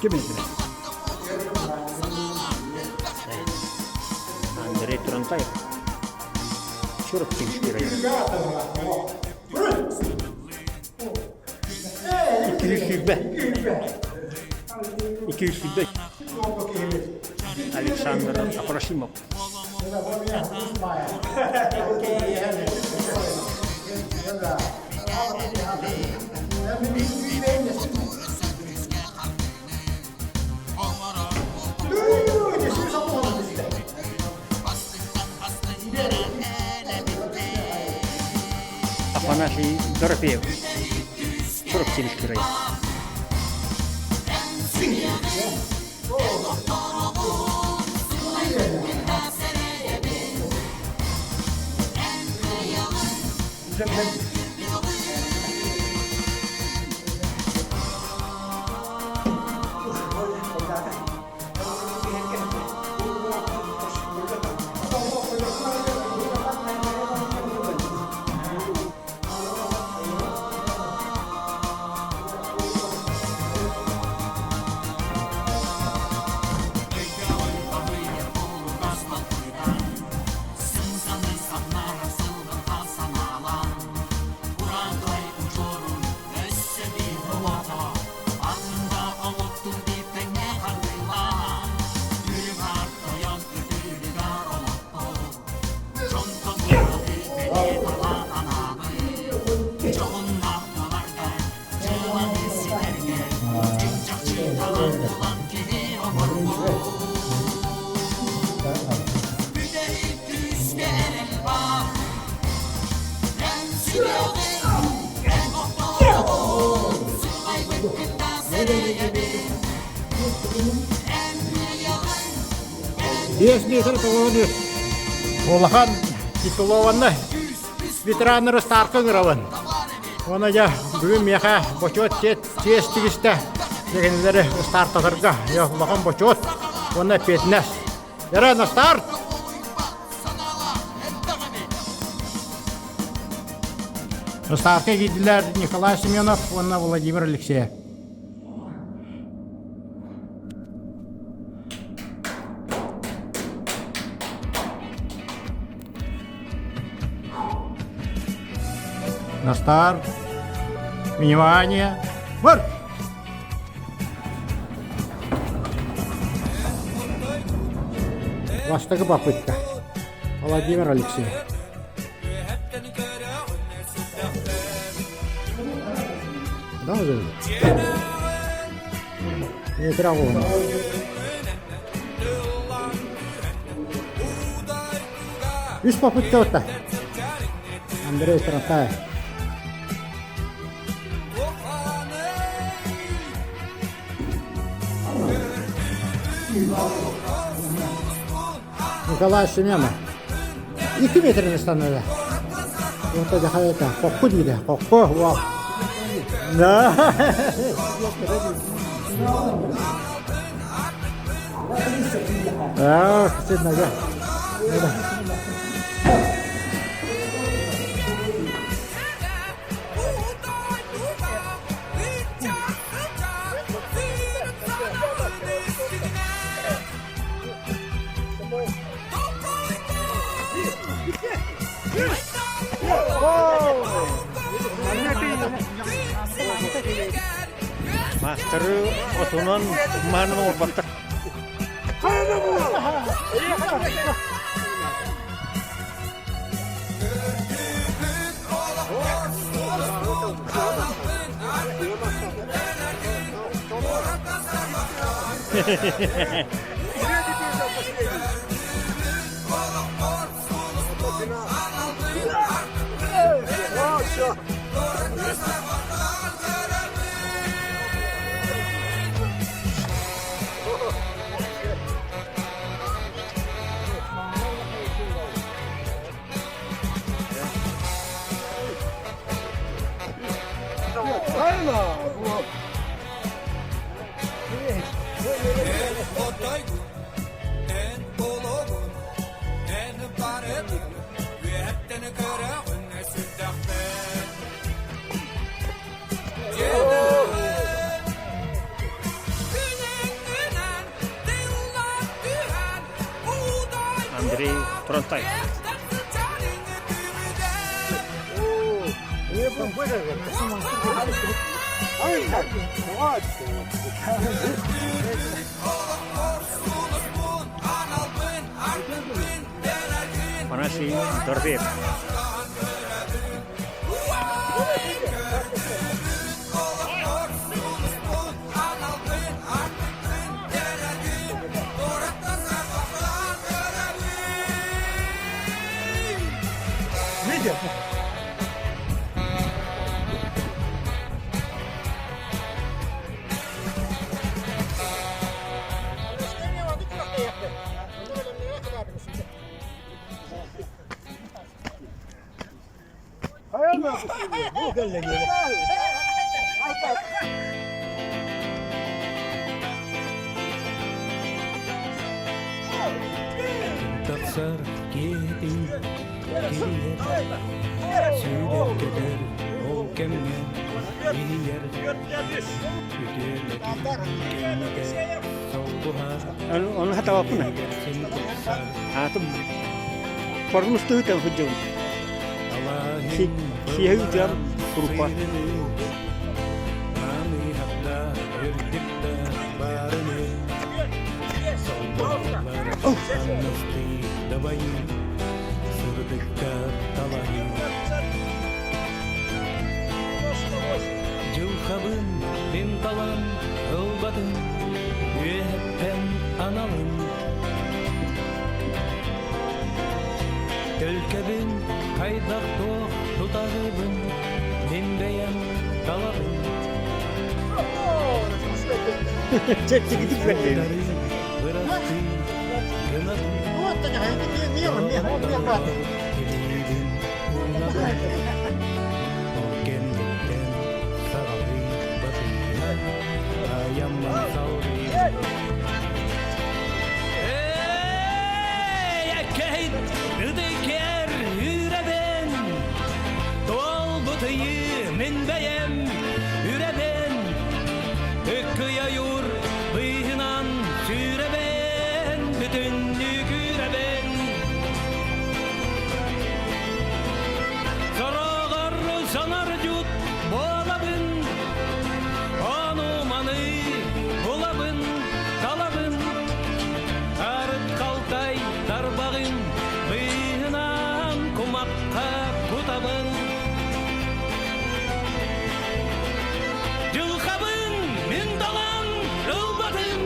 2 metre. Andrei Turantay. Çorap demiş bir ayı. 205. Alexander Aprasimov. Afanasy Dorofeev. Çorap demiş bir ayı. Метр толонуш. Олахан титулованны ветераннары старкын равын. Оны я бүгін меха бочот тестігісті дегендері стартатырға. Я олахан бочот, оны петнес. Яра на старт! Стартқа кеділер Николай Семенов, оны Владимир Алексеев. На старт. Внимание. Марш! Ваша попытка. Владимир Алексеев. Да, уже? Не травма. Üç попытка вот так. Андрей Тарантаев. Николай Семенов. 2 metre stannadı. Ortada hayata. Kokku değil. Kokku. Wow. Ne? Ah, sen ne gel. Master otonon mana nomor batak. Torontoy. Mana si Dorvir. Taksar giydin giyer Süydep gider o kemme giyer Güdüledim gemide solduha Onu hata apa na? Seni tutsar Itu Form mesti itu hujung. Allah'ın Hujung berupa. Mami hatta yürüdükte barını Solduhalar anlasти dabayı Sırdıkta talayı Cılkabın bin talan ılbadın Üyetten analın Ülkebin kaydak doğ tutarıbın Dinleyen dalabın Cek gidip verdi. Bıraktı gınabın Elidin unabın O kendikten sağlı batıyla Ayamman savri Yakayt Rıdıker Hüreben Doğal bıtıyı minbeyem Hüreben Ökküye yur Bıyınan Süreben Bütünlük hüreben Sarağar sanar cut Boğalabın Anumanı Bulabın Talabın Arıt kaltay darbağın Bıyınan kumakka kutabın Cılkabın mindalan ılbatın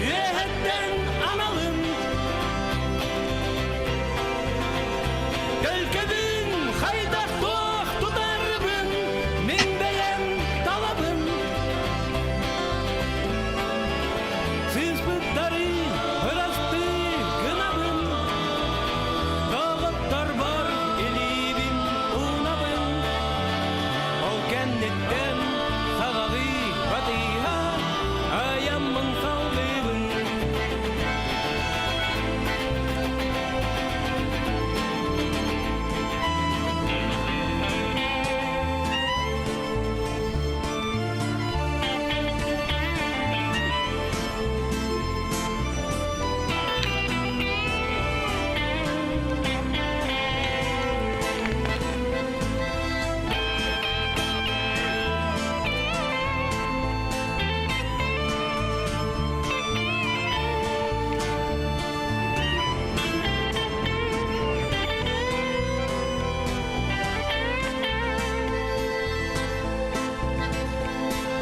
Üyehetten analın Gölkebin haydak doğ tutarbın Minbeyen talabın Sızbıkları hırastı gınabın Dağıtlar var elibin unabın Ol kennetten sağağı batıya Ayamın sağlığın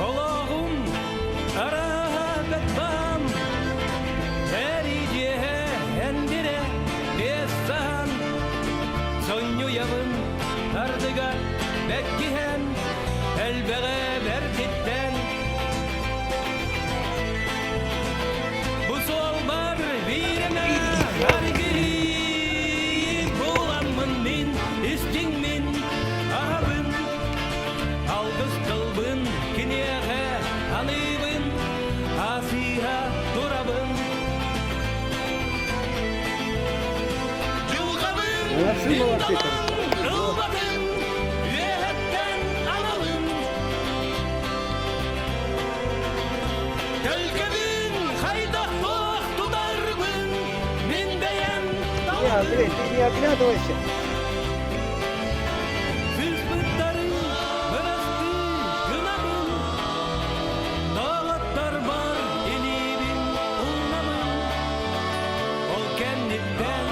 Allah'ım arahat bam Vericiye endire Desan Sonyu yavın Ardıga Bekkihen Elbere verditten Bu sol bar birine Yargı Bulanmın min İstin min Ahabın Algız kılbın Kiniyege Anıbın Asiha durabın Yılgabın Mindalan Ilbadın Üyehetten analın Gölgebin Haydak doğ tutarbın Minbeyen dalabın Fısfıtların bırastı gınamın Dağlatlar var elibin ulmamın Ol kenditten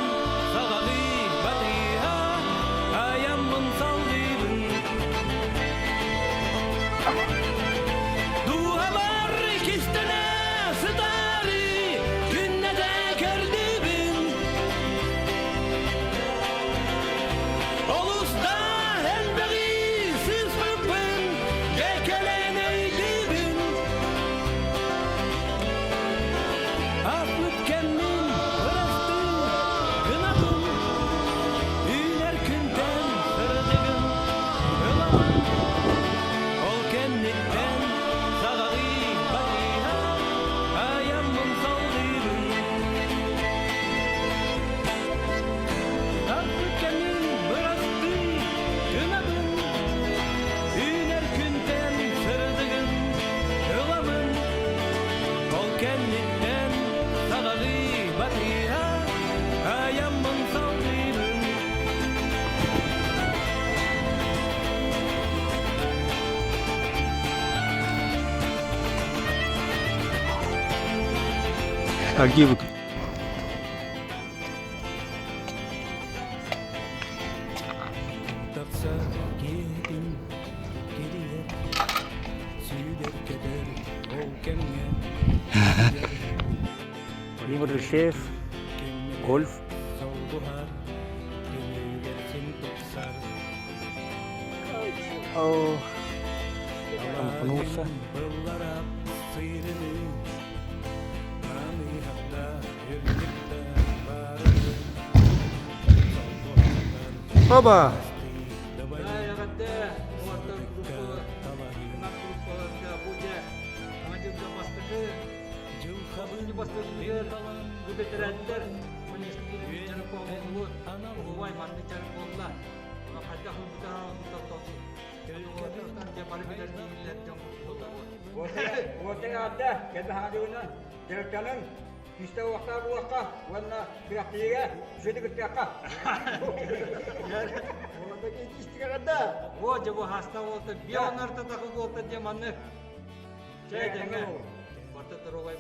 sağalı batıya Ayamın saldırın Duhalar ikistene sıdarı Günne de kördübün Olus'ta helberi sızmıpın Gekeleyneydibün Aflık kendim bırastı gınamın Üner künden sırıcıgın gılamın Ol kenditten sağalı batıya Ayamın saldırın Aflık kendim bırastı gınamın Üner künden sırıcıgın gılamın Ol kenditten sağalı batıya Ayamın saldırın Agibuk. Taksa giydim gidiyor Süder keder ol kendine Vladimir Шеф. Golf. Solduhar Gönüllersin tutsar Oh. Allah'ım konulsa. Bıllara sıyrılır Nami hatta yürüdükte varılır Solduharlar Baba. Wote ada kada haduna direktanan kita waka wana kira sudah ketaka wote istikada wo jabo hasta wote biar narta tak wote dia manne cek jangan wote terowai